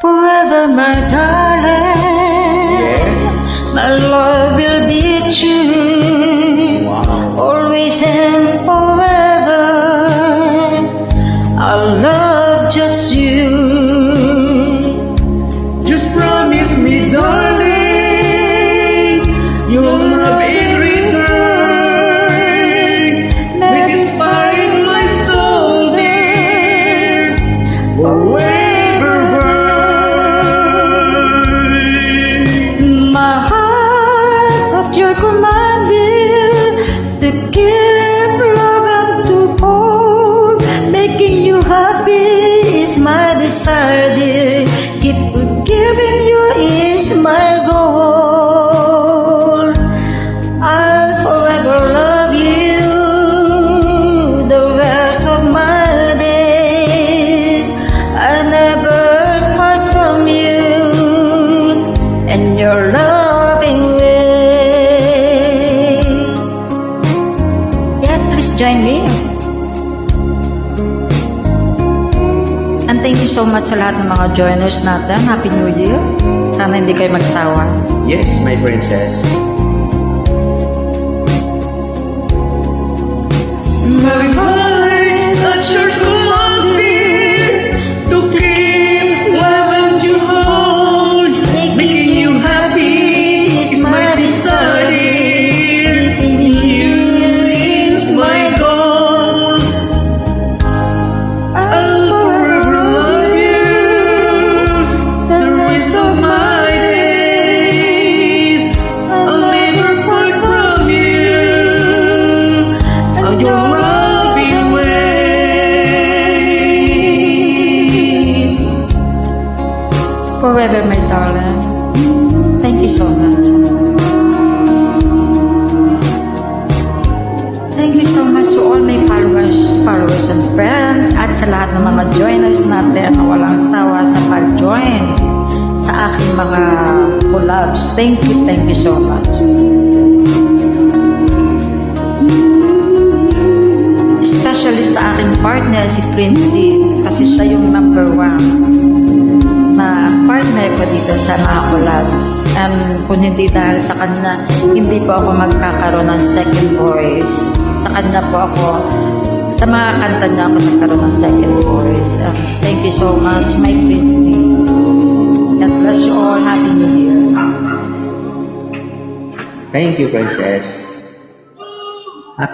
Forever, my darling. Yes. My love will be true. Wow. Always and forever. I'll love just you. Just promise me, darling, you'll love in return. With this fire in my soul, dear, forever burn. My heart's at your command, dear, to give love and to hold. Making you happy is my desire, dear. Keep giving you is my goal. I'll forever love you the rest of my days. I'll never part from you and your loving way. Yes, please join me. And thank you so much sa lahat ng mga joiners natin. Happy New Year. Sana hindi kayo magsawa. Yes, my princess. My heart's at your command, dear, to keep love and to hold. Making you happy is my desire, dear. You is my goal. I'll forever love you the rest of my days. I'll never part from you. Of your loving ways. Forever, my darling. Thank you so much. Thank you so much to all my followers and friends at sa lahat ng mga joiners natin na walang sawa sa pag-join sa aking mga collabs. Thank you so much. Especially sa aking partner, si Prince D, kasi siya yung number 1 na partner ko dito sa mga collabs. And kung hindi dahil sa kanya, hindi po ako magkakaroon ng second voice. Sa kanya po ako, sa mga kanta niya ako nagkaroon ng second voice. Thank you so much, my Prince D. God bless you all. Happy New Year. Thank you, princess.